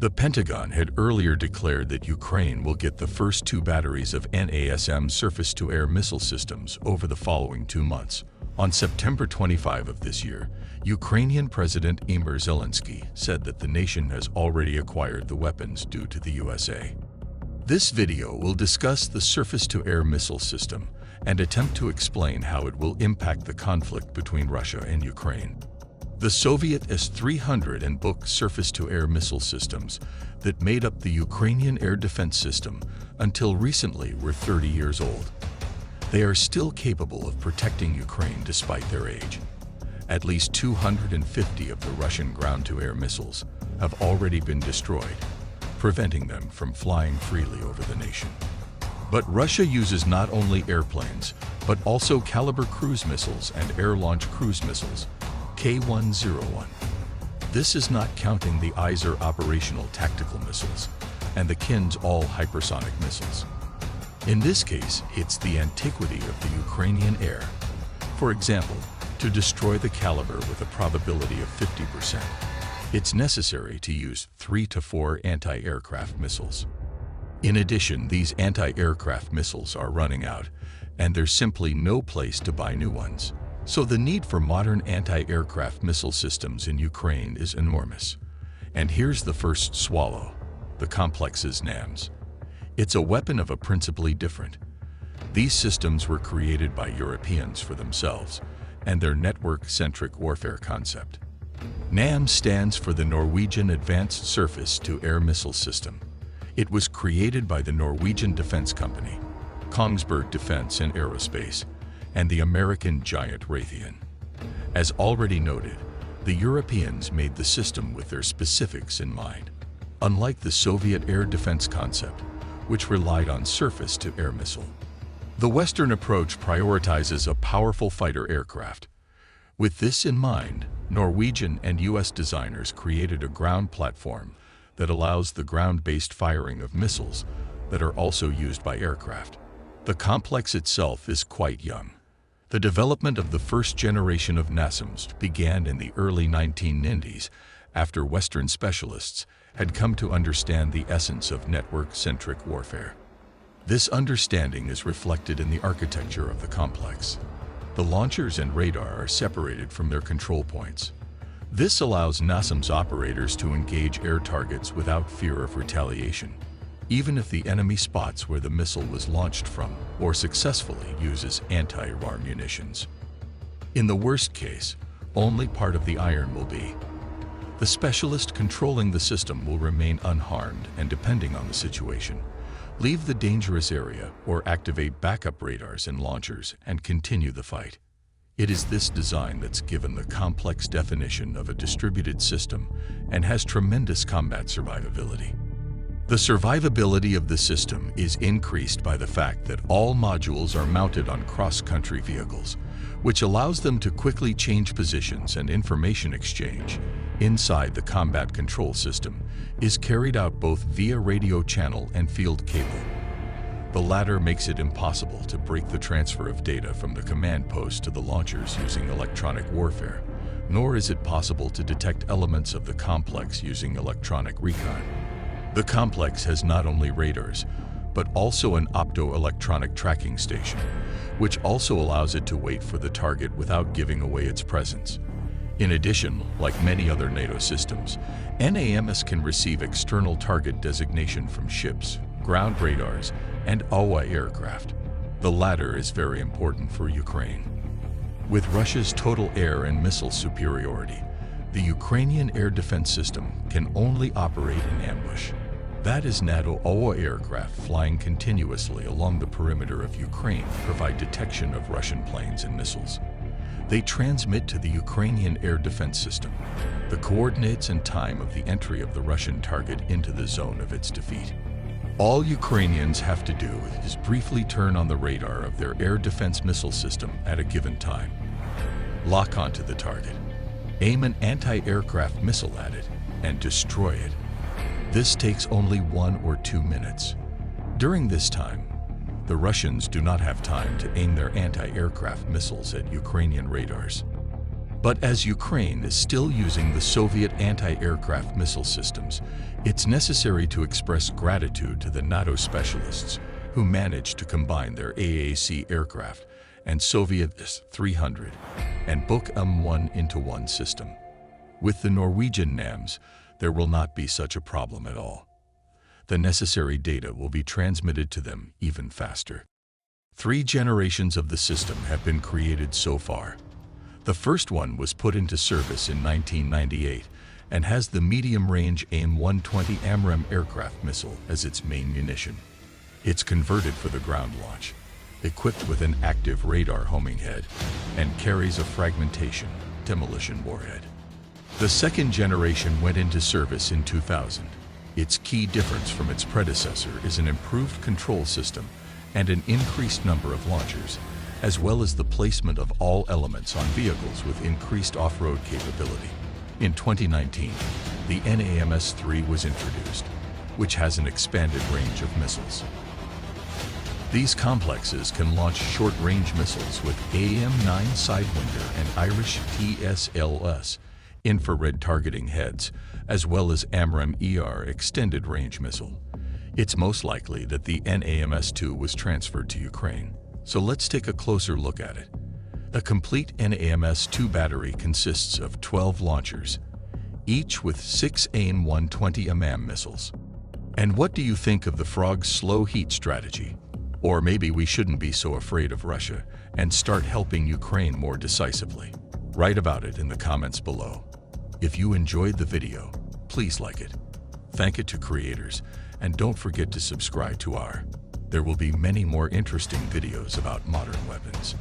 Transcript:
The Pentagon had earlier declared that Ukraine will get the first 2 batteries of NASAMS surface-to-air missile systems over the following 2 months. On September 25 of this year, Ukrainian President Volodymyr Zelensky said that the nation has already acquired the weapons due to the USA. This video will discuss the surface-to-air missile system and attempt to explain how it will impact the conflict between Russia and Ukraine. The Soviet S-300 and Buk surface-to-air missile systems that made up the Ukrainian air defense system until recently were 30 years old. They are still capable of protecting Ukraine despite their age. At least 250 of the Russian ground-to-air missiles have already been destroyed, preventing them from flying freely over the nation. But Russia uses not only airplanes, but also Caliber cruise missiles and air-launched cruise missiles, K-101. This is not counting the ISR operational tactical missiles and the Kinzhal all-hypersonic missiles. In this case, it's the antiquity of the Ukrainian air. For example, to destroy the Caliber with a probability of 50%, it's necessary to use 3 to 4 anti-aircraft missiles. In addition, these anti-aircraft missiles are running out, and there's simply no place to buy new ones. So the need for modern anti-aircraft missile systems in Ukraine is enormous. And here's the first swallow: the complex's NASAMS. It's a weapon of a principally different. These systems were created by Europeans for themselves and their network-centric warfare concept. NASAMS stands for the Norwegian Advanced Surface-to-Air Missile System. It was created by the Norwegian defense company, Kongsberg Defense and Aerospace, and the American giant Raytheon. As already noted, the Europeans made the system with their specifics in mind, unlike the Soviet air defense concept, which relied on surface-to-air missile. The Western approach prioritizes a powerful fighter aircraft. With this in mind, Norwegian and US designers created a ground platform that allows the ground-based firing of missiles that are also used by aircraft. The complex itself is quite young. The development of the first generation of NASAMS began in the early 1990s after Western specialists had come to understand the essence of network-centric warfare. This understanding is reflected in the architecture of the complex. The launchers and radar are separated from their control points. This allows NASAMS operators to engage air targets without fear of retaliation, even if the enemy spots where the missile was launched from or successfully uses anti-IR munitions. In the worst case, only part of the iron will be. The specialist controlling the system will remain unharmed and, depending on the situation, leave the dangerous area or activate backup radars and launchers and continue the fight. It is this design that's given the complex definition of a distributed system and has tremendous combat survivability. The survivability of the system is increased by the fact that all modules are mounted on cross-country vehicles, which allows them to quickly change positions, and information exchange inside the combat control system is carried out both via radio channel and field cable. The latter makes it impossible to break the transfer of data from the command post to the launchers using electronic warfare, nor is it possible to detect elements of the complex using electronic recon. The complex has not only radars, but also an optoelectronic tracking station, which also allows it to wait for the target without giving away its presence. In addition, like many other NATO systems, NASAMS can receive external target designation from ships, ground radars, and AWA aircraft. The latter is very important for Ukraine. With Russia's total air and missile superiority, the Ukrainian air defense system can only operate in ambush. That is, NATO AWA aircraft flying continuously along the perimeter of Ukraine provide detection of Russian planes and missiles. They transmit to the Ukrainian air defense system the coordinates and time of the entry of the Russian target into the zone of its defeat. All Ukrainians have to do is briefly turn on the radar of their air defense missile system at a given time, lock onto the target, aim an anti-aircraft missile at it, and destroy it. This takes only 1 or 2 minutes. During this time, the Russians do not have time to aim their anti-aircraft missiles at Ukrainian radars. But as Ukraine is still using the Soviet anti-aircraft missile systems, it's necessary to express gratitude to the NATO specialists who managed to combine their AAC aircraft and Soviet S-300 and Buk M1 into one system. With the Norwegian NASAMS, there will not be such a problem at all. The necessary data will be transmitted to them even faster. 3 generations of the system have been created so far. The first one was put into service in 1998 and has the medium-range AIM-120 AMRAAM aircraft missile as its main munition. It's converted for the ground launch, equipped with an active radar homing head, and carries a fragmentation demolition warhead. The second generation went into service in 2000. Its key difference from its predecessor is an improved control system and an increased number of launchers, as well as the placement of all elements on vehicles with increased off-road capability. In 2019, the NASAMS-3 was introduced, which has an expanded range of missiles. These complexes can launch short-range missiles with AM-9 Sidewinder and Irish TSLS infrared targeting heads, as well as AMRAAM-ER extended-range missile. It's most likely that the NASAMS-2 was transferred to Ukraine. So let's take a closer look at it. A complete NASAMS-2 battery consists of 12 launchers, each with 6 AIM-120 AMRAAM missiles. And what do you think of the Frog's slow heat strategy? Or maybe we shouldn't be so afraid of Russia and start helping Ukraine more decisively. Write about it in the comments below. If you enjoyed the video, please like it. Thank it to creators, and don't forget to subscribe to our. There will be many more interesting videos about modern weapons.